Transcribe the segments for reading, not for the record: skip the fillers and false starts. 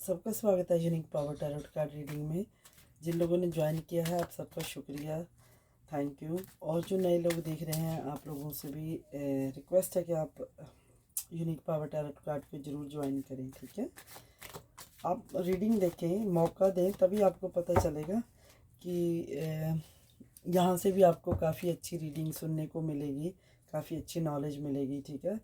सबका स्वागत है unique power tarot card reading में। जिन लोगों ने ज्वाइन किया है आप सबका शुक्रिया, थैंक यू। और जो नए लोग देख रहे हैं आप लोगों से भी रिक्वेस्ट है कि आप यूनिक पावर टैरोट कार्ड को ज़रूर ज्वाइन करें, ठीक है। आप रीडिंग देखें, मौका दें, तभी आपको पता चलेगा कि यहाँ से भी आपको काफ़ी अच्छी रीडिंग सुनने को मिलेगी, काफ़ी अच्छी नॉलेज मिलेगी, ठीक है।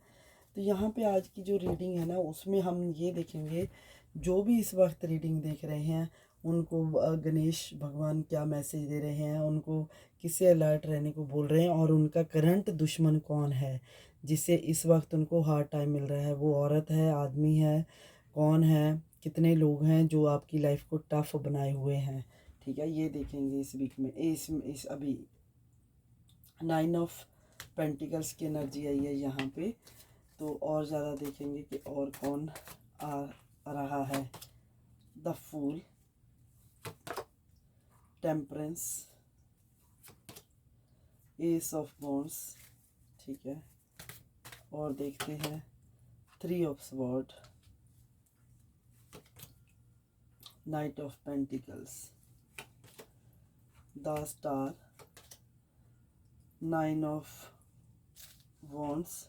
तो यहाँ पे आज की जो रीडिंग है ना, उसमें हम ये देखेंगे जो भी इस वक्त रीडिंग देख रहे हैं उनको गणेश भगवान क्या मैसेज दे रहे हैं, उनको किससे अलर्ट रहने को बोल रहे हैं, और उनका करंट दुश्मन कौन है जिससे इस वक्त उनको हार्ड टाइम मिल रहा है। वो औरत है, आदमी है, कौन है, कितने लोग हैं जो आपकी लाइफ को टफ बनाए हुए हैं, ठीक है। ये देखेंगे इस वीक में। इस अभी 9 ऑफ पेंटिकल्स की एनर्जी आई है यहाँ पे, तो और ज़्यादा देखेंगे कि और कौन आ रहा है। The fool, temperance, ace of wands, ठीक है। और देखते हैं 3 of sword, knight of pentacles, the star, 9 of wands,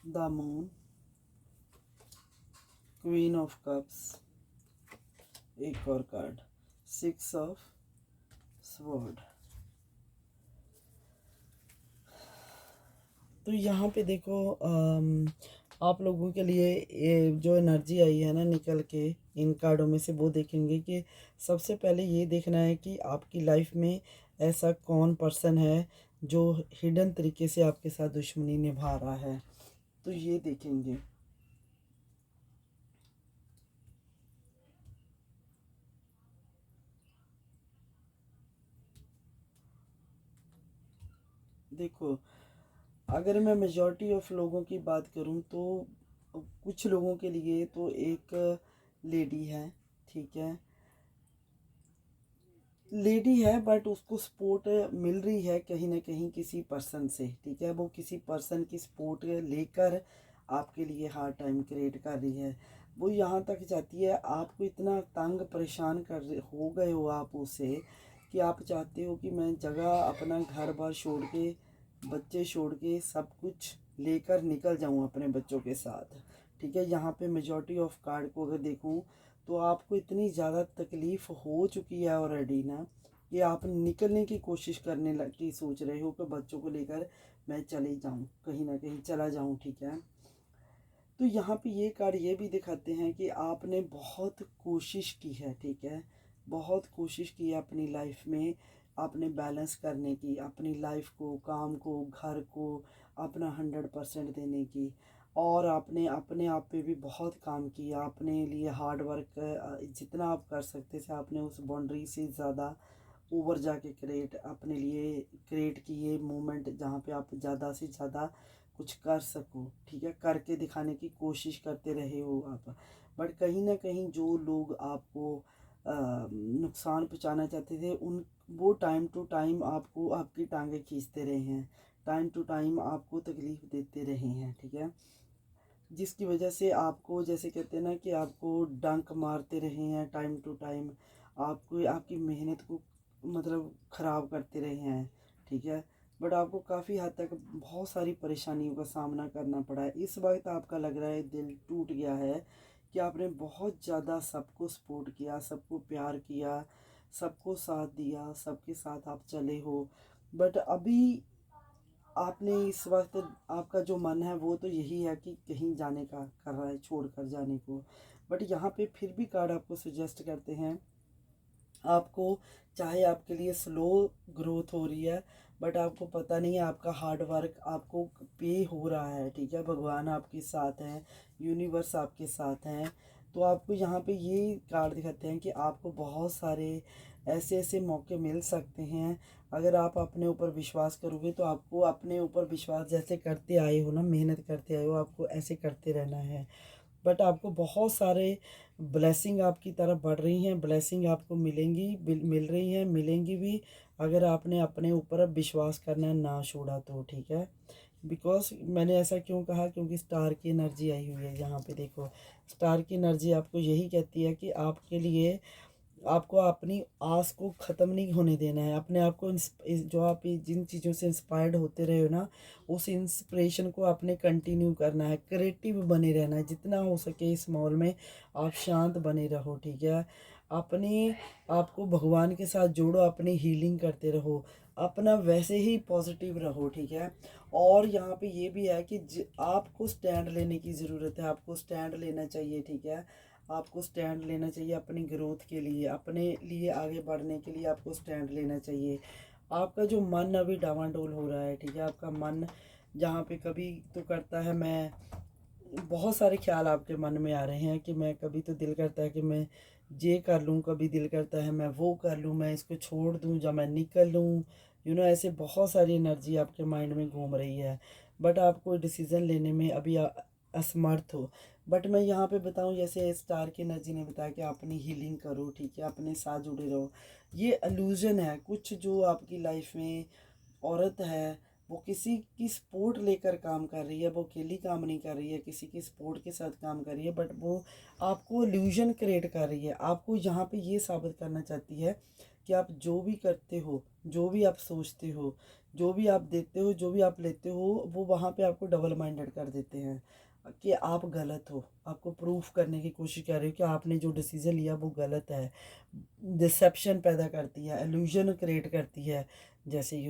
the moon, queen of cups, एक और कार्ड 6 ऑफ स्वॉर्ड। तो यहाँ पे देखो आप लोगों के लिए ये जो एनर्जी आई है ना निकल के इन कार्डों में से, वो देखेंगे कि सबसे पहले ये देखना है कि आपकी लाइफ में ऐसा कौन पर्सन है जो हिडन तरीके से आपके साथ दुश्मनी निभा रहा है। तो ये देखेंगे। देखो, अगर मैं मेजॉरिटी ऑफ लोगों की बात करूं तो कुछ लोगों के लिए तो एक लेडी है, ठीक है, लेडी है, बट उसको सपोर्ट मिल रही है कहीं ना कहीं किसी पर्सन से, ठीक है। वो किसी पर्सन की सपोर्ट लेकर आपके लिए हार्ड टाइम क्रिएट कर रही है। वो यहाँ तक चाहती है, आपको इतना तंग परेशान हो गए हो आप उससे कि आप चाहते हो कि मैं जगह अपना घर बार छोड़ के, बच्चे छोड़ के, सब कुछ लेकर निकल जाऊँ अपने बच्चों के साथ, ठीक है। यहाँ पे मेजॉरिटी ऑफ कार्ड को अगर देखूँ तो आपको इतनी ज़्यादा तकलीफ़ हो चुकी है ऑलरेडी ना, कि आप निकलने की कोशिश करने की सोच रहे हो कि बच्चों को लेकर मैं चले जाऊं, कहीं ना कहीं चला जाऊं, ठीक है। तो यहाँ पे ये कार्ड ये भी दिखाते हैं कि आपने बहुत कोशिश की है, ठीक है, बहुत कोशिश की है अपनी लाइफ में आपने बैलेंस करने की, अपनी लाइफ को, काम को, घर को अपना 100% देने की। और आपने अपने आप पे भी बहुत काम किया, अपने लिए हार्ड वर्क जितना आप कर सकते थे आपने उस बाउंड्री से ज़्यादा ओवर जाके क्रिएट अपने लिए क्रिएट किए मोमेंट जहाँ पे आप ज़्यादा से ज़्यादा कुछ कर सको, ठीक है, करके दिखाने की कोशिश करते रहे हो आप। बट कहीं ना कहीं जो लोग आपको नुकसान पहुंचाना चाहते थे उन वो टाइम टू टाइम आपको आपकी टांगें खींचते रहे हैं, टाइम टू टाइम आपको तकलीफ़ देते रहे हैं, ठीक है। जिसकी वजह से आपको, जैसे कहते हैं ना कि आपको डंक मारते रहे हैं टाइम टू टाइम, आपको आपकी मेहनत को मतलब ख़राब करते रहे हैं, ठीक है। बट आपको काफ़ी हद तक बहुत सारी परेशानियों का सामना करना पड़ा है। इस वक्त आपका लग रहा है दिल टूट गया है कि आपने बहुत ज़्यादा सबको सपोर्ट किया, सबको प्यार किया, सबको साथ दिया, सबके साथ आप चले हो। बट अभी आपने इस वक्त आपका जो मन है वो तो यही है कि कहीं जाने का कर रहा है, छोड़ कर जाने को। बट यहाँ पे फिर भी कार्ड आपको सजेस्ट करते हैं, आपको चाहे आपके लिए स्लो ग्रोथ हो रही है बट आपको पता नहीं है आपका हार्ड वर्क आपको पे हो रहा है, ठीक है। भगवान आपके साथ हैं, यूनिवर्स आपके साथ हैं। तो आपको यहाँ पे ये कार्ड दिखाते हैं कि आपको बहुत सारे ऐसे ऐसे मौके मिल सकते हैं अगर आप अपने ऊपर विश्वास करोगे। तो आपको अपने ऊपर विश्वास जैसे करते आए हो ना, मेहनत करते आए हो, आपको ऐसे करते रहना है। बट आपको बहुत सारे ब्लेसिंग आपकी तरफ बढ़ रही हैं, ब्लेसिंग आपको मिलेंगी, मिल रही हैं, मिलेंगी भी, अगर आपने अपने ऊपर अब विश्वास करना ना छोड़ा तो, ठीक है। बिकॉज मैंने ऐसा क्यों कहा, क्योंकि स्टार की एनर्जी आई हुई है यहाँ पे, देखो स्टार की एनर्जी आपको यही कहती है कि आपके लिए, आपको अपनी आस को ख़त्म नहीं होने देना है, अपने आप को जो आप जिन चीज़ों से इंस्पायर्ड होते रहे हो ना, उस इंस्पिरेशन को आपने कंटिन्यू करना है, क्रिएटिव बने रहना है, जितना हो सके इस माहौल में आप शांत बने रहो, ठीक है। अपने आप को भगवान के साथ जोड़ो, अपनी हीलिंग करते रहो, अपना वैसे ही पॉजिटिव रहो, ठीक है। और यहाँ पे ये भी है कि आपको स्टैंड लेने की ज़रूरत है, आपको स्टैंड लेना चाहिए, ठीक है। आपको स्टैंड लेना चाहिए अपनी ग्रोथ के लिए, अपने लिए आगे बढ़ने के लिए आपको स्टैंड लेना चाहिए। आपका जो मन अभी डावाडोल हो रहा है, ठीक है, आपका मन जहाँ पे कभी तो करता है, मैं बहुत सारे ख्याल आपके मन में आ रहे हैं कि मैं, कभी तो दिल करता है कि मैं ये कर लूँ, कभी दिल करता है मैं वो कर लूँ, मैं इसको छोड़ दूँ या मैं निकल लूँ, ऐसे बहुत सारी एनर्जी आपके माइंड में घूम रही है, बट आप कोई डिसीज़न लेने में अभी असमर्थ हो। बट मैं यहाँ पे बताऊँ, जैसे स्टार की एनर्जी ने बताया कि अपनी हीलिंग करो, ठीक है, अपने साथ जुड़े रहो। ये अल्यूजन है, कुछ जो आपकी लाइफ में औरत है, वो किसी की सपोर्ट लेकर काम कर रही है, वो अकेली काम नहीं कर रही है, किसी की सपोर्ट के साथ काम कर रही है, बट वो आपको इल्यूजन क्रिएट कर रही है, आपको यहाँ पे ये साबित करना चाहती है कि आप जो भी करते हो, जो भी आप सोचते हो, जो भी आप देते हो, जो भी आप लेते हो, वो वहाँ पे आपको डबल माइंडेड कर देते हैं कि आप गलत हो, आपको प्रूफ करने की कोशिश कर रहे हो कि आपने जो डिसीज़न लिया वो गलत है। डिसेप्शन पैदा करती है, इल्यूजन क्रिएट करती है, जैसे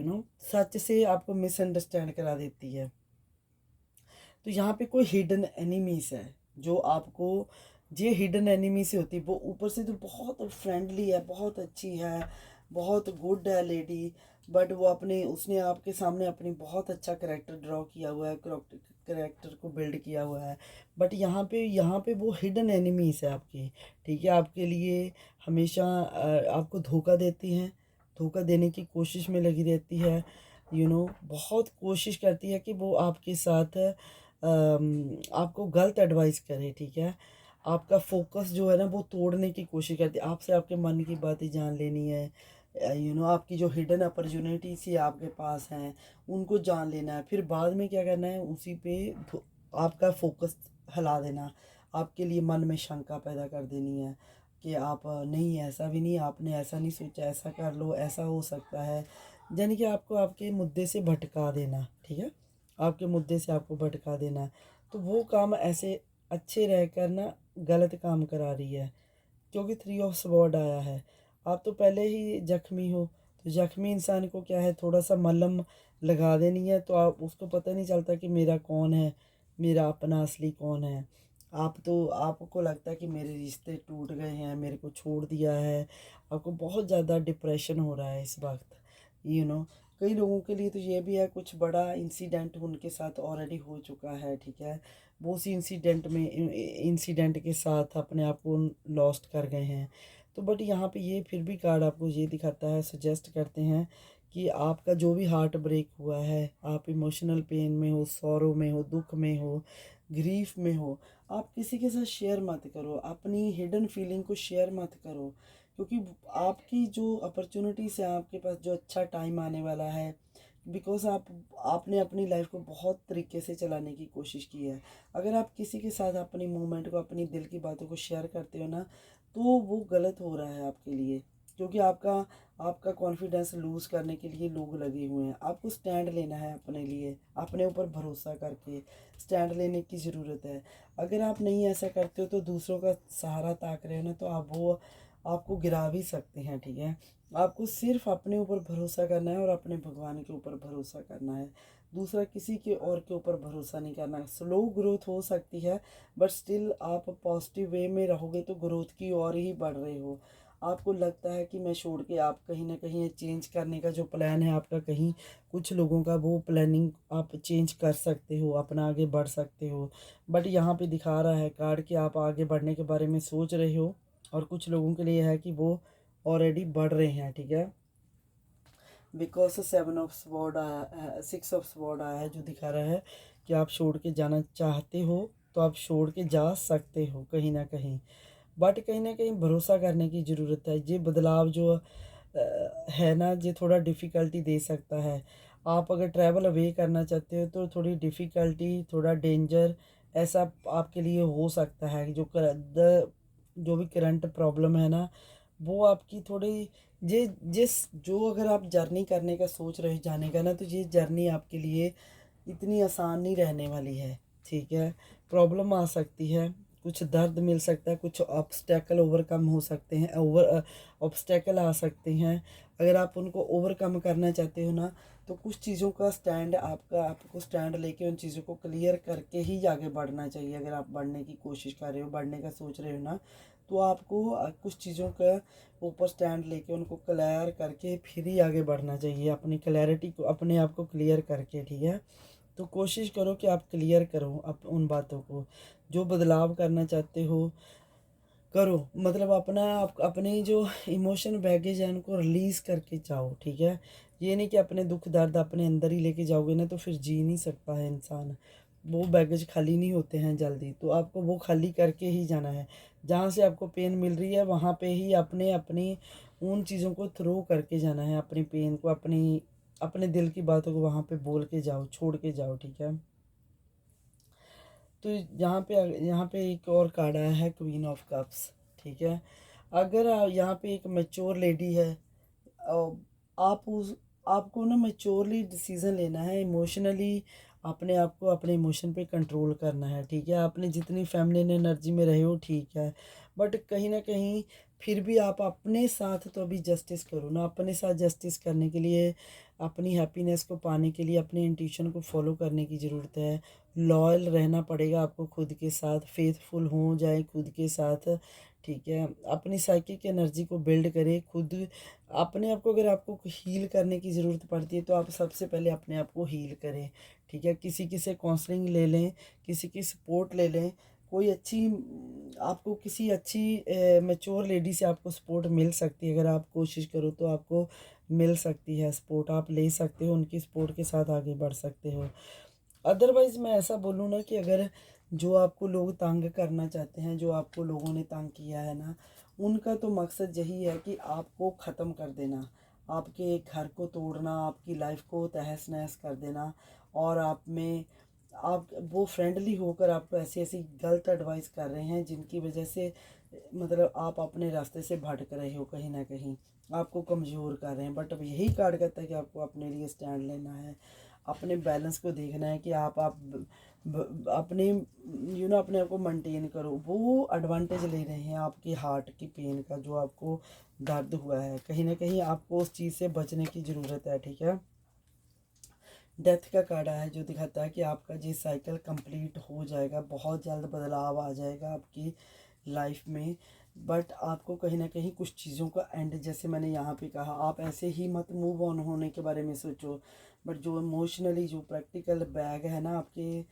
सच से आपको मिसअंडरस्टैंड करा देती है। तो यहाँ पे कोई हिडन एनिमीज है जो आपको, ये हिडन एनिमी से होती है, वो ऊपर से तो बहुत फ्रेंडली है, बहुत अच्छी है, बहुत गुड है लेडी, बट वो अपने, उसने आपके सामने अपनी बहुत अच्छा करेक्टर ड्रॉ किया हुआ है, करेक्टर को बिल्ड किया हुआ है, बट यहाँ पे वो हिडन एनिमीज है आपकी, ठीक है। आपके लिए हमेशा आपको धोखा देती हैं, धोखा देने की कोशिश में लगी रहती है, बहुत कोशिश करती है कि वो आपके साथ आपको गलत एडवाइस करे, ठीक है। आपका फोकस जो है ना वो तोड़ने की कोशिश करती है, आपसे आपके मन की बातें जान लेनी है, आपकी जो हिडन अपॉर्चुनिटीज ही आपके पास हैं उनको जान लेना है, फिर बाद में क्या करना है, उसी पे आपका फोकस हिला देना, आपके लिए मन में शंका पैदा कर देनी है कि आप नहीं, ऐसा भी नहीं, आपने ऐसा नहीं सोचा, ऐसा कर लो, ऐसा हो सकता है, यानी कि आपको आपके मुद्दे से भटका देना, ठीक है, आपके मुद्दे से आपको भटका देना। तो वो काम ऐसे अच्छे रहकर ना गलत काम करा रही है, क्योंकि 3 ऑफ स्वॉर्ड आया है। आप तो पहले ही जख्मी हो, तो जख्मी इंसान को क्या है, थोड़ा सा मलहम लगा देनी है, तो आप उसको पता नहीं चलता कि मेरा कौन है, मेरा अपना असली कौन है। आप तो, आपको लगता है कि मेरे रिश्ते टूट गए हैं, मेरे को छोड़ दिया है, आपको बहुत ज़्यादा डिप्रेशन हो रहा है इस वक्त, यू नो कई लोगों के लिए तो ये भी है, कुछ बड़ा इंसिडेंट उनके साथ ऑलरेडी हो चुका है, ठीक है, वो उसी इंसिडेंट के साथ अपने आप को लॉस्ट कर गए हैं। तो बट यहाँ पे ये फिर भी कार्ड आपको ये दिखाता है, सजेस्ट करते हैं कि आपका जो भी हार्ट ब्रेक हुआ है, आप इमोशनल पेन में हो, सौरो में हो, दुख में हो, ग्रीफ में हो, आप किसी के साथ शेयर मत करो, अपनी हिडन फीलिंग को शेयर मत करो, क्योंकि आपकी जो अपॉर्चुनिटीज़ है, आपके पास जो अच्छा टाइम आने वाला है, बिकॉज आपने अपनी लाइफ को बहुत तरीके से चलाने की कोशिश की है। अगर आप किसी के साथ अपनी मूवमेंट को, अपनी दिल की बातों को शेयर करते हो ना, तो वो गलत हो रहा है आपके लिए, क्योंकि आपका आपका कॉन्फिडेंस लूज़ करने के लिए लोग लगे हुए हैं। आपको स्टैंड लेना है अपने लिए, अपने ऊपर भरोसा करके स्टैंड लेने की ज़रूरत है। अगर आप नहीं ऐसा करते हो तो दूसरों का सहारा ताक रहे हो ना, तो आप वो आपको गिरा भी सकते हैं, ठीक है। आपको सिर्फ अपने ऊपर भरोसा करना है और अपने भगवान के ऊपर भरोसा करना है, दूसरा किसी के और के ऊपर भरोसा नहीं करना है। स्लो ग्रोथ हो सकती है, बट स्टिल आप पॉजिटिव वे में रहोगे तो ग्रोथ की ओर ही बढ़ रहे हो। आपको लगता है कि मैं छोड़ के, आप कहीं ना कहीं चेंज करने का जो प्लान है आपका, कहीं कुछ लोगों का वो प्लानिंग आप चेंज कर सकते हो, अपना आगे बढ़ सकते हो, बट यहाँ पे दिखा रहा है कार्ड कि आप आगे बढ़ने के बारे में सोच रहे हो, और कुछ लोगों के लिए है कि वो ऑलरेडी बढ़ रहे हैं, ठीक है। बिकॉज 7 ऑफ स्वॉर्ड आया है, 6 ऑफ स्वॉर्ड आया है, जो दिखा रहा है कि आप छोड़ के जाना चाहते हो, तो आप छोड़ के जा सकते हो कहीं ना कहीं, बट कहीं ना कहीं भरोसा करने की ज़रूरत है। ये बदलाव जो है ना, ये थोड़ा डिफ़िकल्टी दे सकता है। आप अगर ट्रैवल अवे करना चाहते हो तो थोड़ी डिफ़िकल्टी, थोड़ा डेंजर ऐसा आपके लिए हो सकता है। जो भी करंट प्रॉब्लम है ना, वो आपकी थोड़ी ये जिस जो अगर आप जर्नी करने का सोच रहे हो जाने का ना, तो ये जर्नी आपके लिए इतनी आसान नहीं रहने वाली है, ठीक है। प्रॉब्लम आ सकती है, कुछ दर्द मिल सकता है, कुछ ऑब्स्टेकल ओवरकम हो सकते हैं, ऑब्स्टेकल आ सकते हैं। अगर आप उनको ओवरकम करना चाहते हो ना, तो कुछ चीज़ों का स्टैंड आपको स्टैंड लेके उन चीज़ों को क्लियर करके ही आगे बढ़ना चाहिए। अगर आप बढ़ने की कोशिश कर रहे हो, बढ़ने का सोच रहे हो ना, तो आपको कुछ चीज़ों का ऊपर स्टैंड लेके उनको क्लियर करके फिर ही आगे बढ़ना चाहिए, अपनी क्लैरिटी को, अपने आप को क्लियर करके, ठीक है। तो कोशिश करो कि आप क्लियर करो उन बातों को, जो बदलाव करना चाहते हो करो। मतलब अपना आप अपने जो इमोशन बैगेज है उनको रिलीज़ करके जाओ, ठीक है। ये नहीं कि अपने दुख दर्द अपने अंदर ही लेके जाओगे ना, तो फिर जी नहीं सकता है इंसान। वो बैगेज खाली नहीं होते हैं जल्दी, तो आपको वो खाली करके ही जाना है। जहाँ से आपको पेन मिल रही है वहाँ पे ही अपने अपनी उन चीज़ों को थ्रो करके जाना है, अपनी पेन को, अपनी अपने दिल की बातों को वहाँ पे बोल के जाओ, छोड़ के जाओ, ठीक है। तो यहाँ पे एक और कार्ड आया है, क्वीन ऑफ कप्स, ठीक है। अगर यहाँ पे एक मैच्योर लेडी है, आप उस आपको ना मैच्योरली डिसीज़न लेना है, इमोशनली अपने आप को अपने इमोशन पे कंट्रोल करना है, ठीक है। आपने जितनी फेमिनिन एनर्जी में रहे हो ठीक है, बट कहीं ना कहीं फिर भी आप अपने साथ तो अभी जस्टिस करो ना। अपने साथ जस्टिस करने के लिए, अपनी हैप्पीनेस को पाने के लिए अपने इंट्यूशन को फॉलो करने की ज़रूरत है। लॉयल रहना पड़ेगा आपको खुद के साथ, फेथफुल हो जाए खुद के साथ, ठीक है। अपनी साइकिक एनर्जी को बिल्ड करें खुद। अपने आप को, अगर आपको हील करने की ज़रूरत पड़ती है तो आप सबसे पहले अपने आप को हील करें, ठीक है। किसी की से काउंसलिंग ले लें, किसी की सपोर्ट ले लें। कोई अच्छी आपको किसी अच्छी मैच्योर लेडी से आपको सपोर्ट मिल सकती है। अगर आप कोशिश करो तो आपको मिल सकती है सपोर्ट, आप ले सकते हो, उनकी सपोर्ट के साथ आगे बढ़ सकते हो। अदरवाइज़ मैं ऐसा बोलूँ ना कि अगर जो आपको लोग तंग करना चाहते हैं, जो आपको लोगों ने तंग किया है ना, उनका तो मकसद यही है कि आपको ख़त्म कर देना, आपके घर को तोड़ना, आपकी लाइफ को तहस नहस कर देना। और आप वो फ्रेंडली होकर आपको ऐसी ऐसी गलत एडवाइस कर रहे हैं जिनकी वजह से मतलब आप अपने रास्ते से भटक रहे हो, कहीं ना कहीं आपको कमज़ोर कर रहे हैं। बट अब यही कार्ड कहता है कि आपको अपने लिए स्टैंड लेना है, अपने बैलेंस को देखना है कि अपने अपने आप को मेंटेन करो। वो एडवांटेज ले रहे हैं आपकी हार्ट की पेन का, जो आपको दर्द हुआ है, कहीं ना कहीं आपको उस चीज़ से बचने की ज़रूरत है, ठीक है। डेथ का कार्ड है जो दिखाता है कि आपका ये साइकिल कंप्लीट हो जाएगा, बहुत जल्द बदलाव आ जाएगा आपकी लाइफ में। बट आपको कहीं ना कहीं कुछ चीज़ों का एंड, जैसे मैंने यहाँ पे कहा, आप ऐसे ही मत मूव ऑन होने के बारे में सोचो। बट जो इमोशनली, जो प्रैक्टिकल बैग है ना आपके,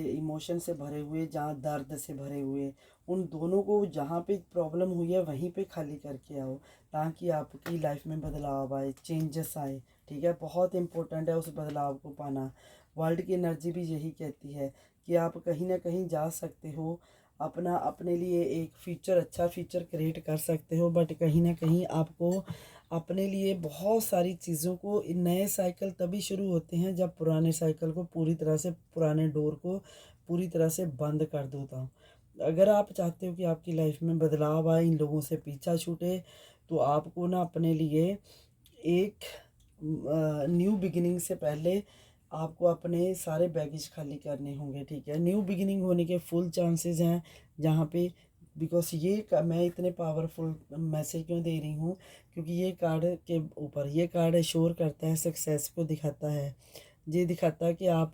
इमोशन से भरे हुए, जहाँ दर्द से भरे हुए, उन दोनों को जहाँ पे प्रॉब्लम हुई है वहीं पे खाली करके आओ, ताकि आपकी लाइफ में बदलाव आए, चेंजेस आए, ठीक है। बहुत इंपॉर्टेंट है उस बदलाव को पाना। वर्ल्ड की एनर्जी भी यही कहती है कि आप कहीं ना कहीं जा सकते हो, अपने लिए एक फ्यूचर, अच्छा फ्यूचर क्रिएट कर सकते हो। बट कहीं ना कहीं आपको अपने लिए बहुत सारी चीज़ों को, नए साइकिल तभी शुरू होते हैं जब पुराने साइकिल को पूरी तरह से, पुराने डोर को पूरी तरह से बंद कर दो। तो अगर आप चाहते हो कि आपकी लाइफ में बदलाव आए, इन लोगों से पीछा छूटे, तो आपको ना अपने लिए एक न्यू बिगिनिंग से पहले आपको अपने सारे बैगेज खाली करने होंगे, ठीक है। न्यू बिगिनिंग होने के फुल चांसेस हैं जहाँ पे, बिकॉज मैं इतने पावरफुल मैसेज क्यों दे रही हूँ, क्योंकि ये कार्ड के ऊपर, ये कार्ड श्योर करता है, सक्सेस को दिखाता है। ये दिखाता है कि आप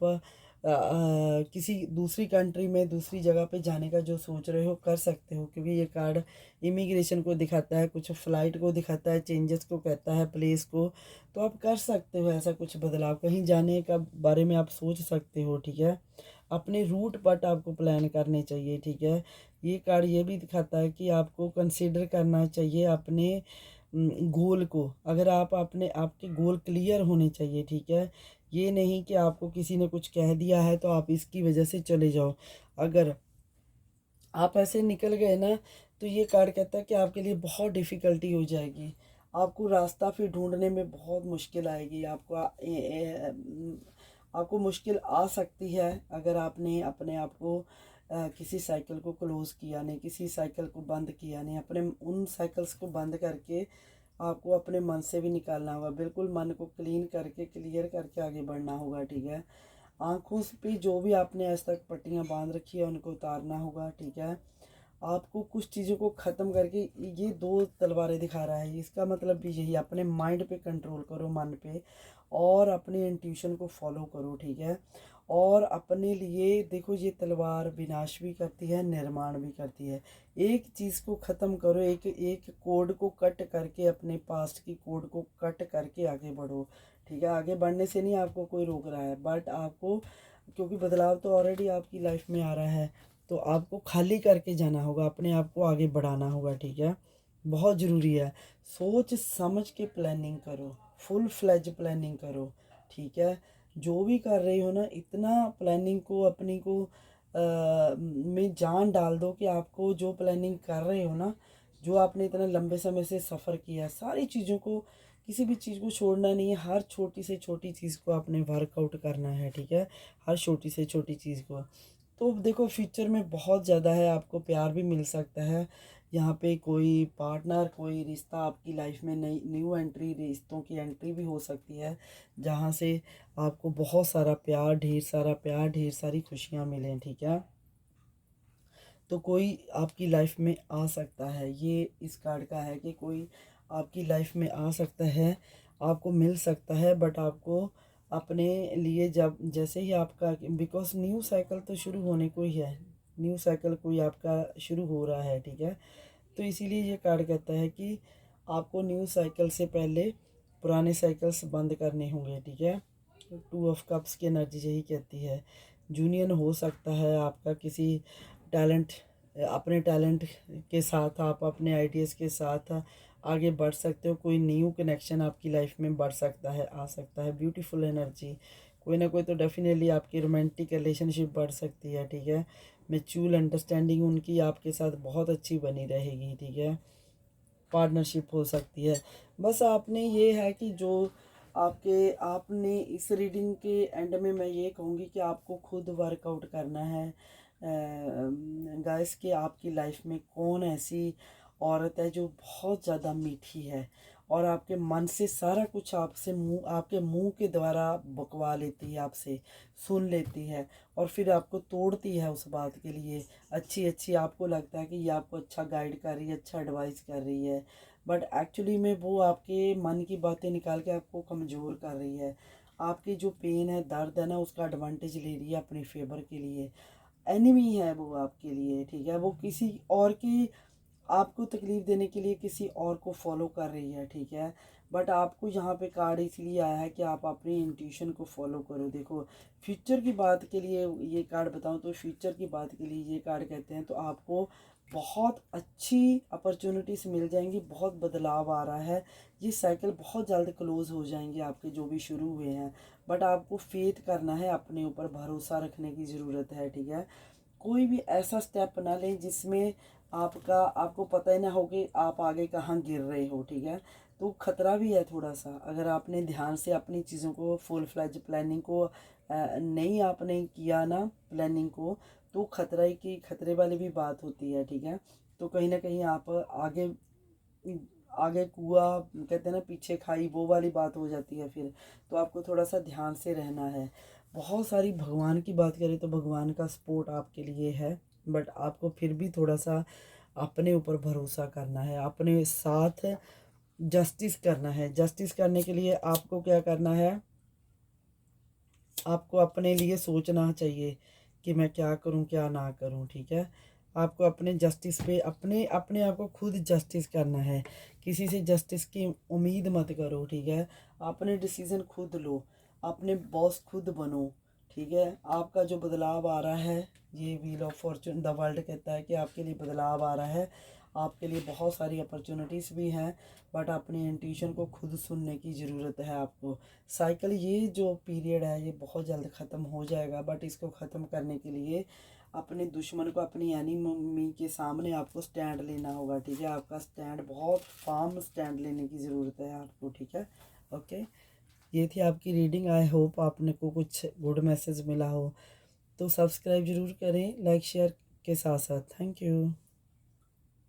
किसी दूसरी कंट्री में, दूसरी जगह पे जाने का जो सोच रहे हो कर सकते हो, क्योंकि ये कार्ड इमिग्रेशन को दिखाता है, कुछ फ़्लाइट को दिखाता है, चेंजेस को कहता है, प्लेस को। तो आप कर सकते हो ऐसा कुछ बदलाव, कहीं जाने का बारे में आप सोच सकते हो, ठीक है। अपने रूट बट आपको प्लान करने चाहिए, ठीक है। ये कार्ड ये भी दिखाता है कि आपको कंसिडर करना चाहिए अपने गोल को। अगर आप अपने आपके गोल क्लियर होने चाहिए, ठीक है। ये नहीं कि आपको किसी ने कुछ कह दिया है तो आप इसकी वजह से चले जाओ। अगर आप ऐसे निकल गए ना, तो ये कार्ड कहता है कि आपके लिए बहुत डिफ़िकल्टी हो जाएगी। आपको रास्ता फिर ढूँढने में बहुत मुश्किल आएगी। आपको मुश्किल आ सकती है अगर आपने अपने आप को किसी साइकिल को क्लोज़ किया नहीं, किसी साइकिल को बंद किया नहीं। अपने उन साइकिल्स को बंद करके आपको अपने मन से भी निकालना होगा। बिल्कुल मन को क्लीन करके, क्लियर करके आगे बढ़ना होगा, ठीक है। आँखों पे जो भी आपने आज तक पट्टियाँ बांध रखी है उनको उतारना होगा, ठीक है। आपको कुछ चीज़ों को ख़त्म करके, ये 2 तलवारें दिखा रहा है, इसका मतलब भी यही, अपने माइंड पे कंट्रोल करो, मन पे, और अपने इंट्यूशन को फॉलो करो, ठीक है। और अपने लिए देखो, ये तलवार विनाश भी करती है, निर्माण भी करती है। एक चीज़ को ख़त्म करो, एक एक कोड को कट करके, अपने पास्ट की कोड को कट करके आगे बढ़ो, ठीक है। आगे बढ़ने से नहीं आपको कोई रोक रहा है, बट आपको, क्योंकि बदलाव तो ऑलरेडी आपकी लाइफ में आ रहा है, तो आपको खाली करके जाना होगा, अपने आप को आगे बढ़ाना होगा, ठीक है। बहुत ज़रूरी है, सोच समझ के प्लानिंग करो, फुल फ्लेज प्लानिंग करो, ठीक है। जो भी कर रही हो ना, इतना प्लानिंग को अपनी को में जान डाल दो कि आपको जो प्लानिंग कर रहे हो ना, जो आपने इतना लंबे समय से सफ़र किया, सारी चीज़ों को, किसी भी चीज़ को छोड़ना नहीं है। हर छोटी से छोटी चीज़ को आपने वर्कआउट करना है, ठीक है। हर छोटी से छोटी चीज़ को, तो देखो फ्यूचर में बहुत ज़्यादा है, आपको प्यार भी मिल सकता है यहाँ पे, कोई पार्टनर, कोई रिश्ता आपकी लाइफ में, नई न्यू एंट्री, रिश्तों की एंट्री भी हो सकती है, जहाँ से आपको बहुत सारा प्यार, ढेर सारा प्यार, ढेर सारी खुशियाँ मिलें, ठीक है। तो कोई आपकी लाइफ में आ सकता है, ये इस कार्ड का है कि कोई आपकी लाइफ में आ सकता है, आपको मिल सकता है, बट आपको अपने लिए, जब जैसे ही आपका, बिकॉज न्यू साइकिल तो शुरू होने को ही है, न्यू साइकिल कोई आपका शुरू हो रहा है, ठीक है। तो इसीलिए ये कार्ड कहता है कि आपको न्यू साइकिल से पहले पुराने साइकिल्स बंद करने होंगे, ठीक है। 2 ऑफ कप्स की एनर्जी यही कहती है। जूनियन हो सकता है आपका किसी टैलेंट, अपने टैलेंट के साथ, आप अपने आइडियाज़ के साथ आगे बढ़ सकते हो। कोई न्यू कनेक्शन आपकी लाइफ में बढ़ सकता है, आ सकता है, ब्यूटीफुल एनर्जी, कोई ना कोई तो डेफिनेटली आपकी रोमांटिक रिलेशनशिप बढ़ सकती है, ठीक है। म्यूचुअल अंडरस्टैंडिंग उनकी आपके साथ बहुत अच्छी बनी रहेगी, ठीक है। पार्टनरशिप हो सकती है। बस आपने ये है कि जो आपने इस रीडिंग के एंड में मैं ये कहूँगी कि आपको खुद वर्कआउट करना है गाइस, कि आपकी लाइफ में कौन ऐसी औरत है जो बहुत ज़्यादा मीठी है और आपके मन से सारा कुछ आपके मुंह के द्वारा बकवा लेती है, आपसे सुन लेती है, और फिर आपको तोड़ती है उस बात के लिए। अच्छी अच्छी आपको लगता है कि ये आपको अच्छा गाइड कर रही है, अच्छा एडवाइस कर रही है, बट एक्चुअली में वो आपके मन की बातें निकाल के आपको कमज़ोर कर रही है। आपकी जो पेन है, दर्द है ना, उसका एडवांटेज ले रही है अपने फेवर के लिए। एनिमी है वो आपके लिए, ठीक है। वो किसी और की, आपको तकलीफ़ देने के लिए किसी और को फॉलो कर रही है, ठीक है। बट आपको यहाँ पे कार्ड इसलिए आया है कि आप अपनी इंट्यूशन को फॉलो करो। देखो फ्यूचर की बात के लिए ये कार्ड बताऊँ तो, फ्यूचर की बात के लिए ये कार्ड कहते हैं, तो आपको बहुत अच्छी अपॉर्चुनिटीज़ मिल जाएंगी, बहुत बदलाव आ रहा है। ये साइकिल बहुत जल्द क्लोज़ हो जाएंगे आपके, जो भी शुरू हुए हैं, बट आपको फेथ करना है, अपने ऊपर भरोसा रखने की ज़रूरत है, ठीक है। कोई भी ऐसा स्टेप ना लें जिसमें आपको पता ही ना हो कि आप आगे कहाँ गिर रहे हो, ठीक है। तो खतरा भी है थोड़ा सा, अगर आपने ध्यान से अपनी चीज़ों को, फुल फ्लैज प्लानिंग को नहीं आपने किया ना, प्लानिंग को, तो खतरे वाली भी बात होती है, ठीक है। तो कहीं ना कहीं आप आगे आगे कुआं कहते हैं ना, पीछे खाई, वो वाली बात हो जाती है फिर। तो आपको थोड़ा सा ध्यान से रहना है। बहुत सारी, भगवान की बात करें तो भगवान का सपोर्ट आपके लिए है, बट आपको फिर भी थोड़ा सा अपने ऊपर भरोसा करना है, अपने साथ जस्टिस करना है। जस्टिस करने के लिए आपको क्या करना है, आपको अपने लिए सोचना चाहिए कि मैं क्या करूं, क्या ना करूं, ठीक है। आपको अपने जस्टिस पे, अपने अपने आप को खुद जस्टिस करना है। किसी से जस्टिस की उम्मीद मत करो, ठीक है। अपने डिसीज़न खुद लो, अपने बॉस खुद बनो, ठीक है। आपका जो बदलाव आ रहा है, ये wheel of Fortune, the world कहता है कि आपके लिए बदलाव आ रहा है, आपके लिए बहुत सारी अपॉर्चुनिटीज़ भी हैं, बट अपनी इंट्यूशन को खुद सुनने की ज़रूरत है आपको। साइकिल, ये जो पीरियड है ये बहुत जल्द ख़त्म हो जाएगा, बट इसको ख़त्म करने के लिए अपने दुश्मन को, अपनी एनिमी के सामने आपको स्टैंड लेना होगा, ठीक है। आपका स्टैंड, बहुत फार्म स्टैंड लेने की ज़रूरत है आपको, ठीक है। ओके, ये थी आपकी रीडिंग। आई होप आपने को कुछ गुड मैसेज मिला हो। तो सब्सक्राइब ज़रूर करें, लाइक शेयर के साथ साथ। Thank you.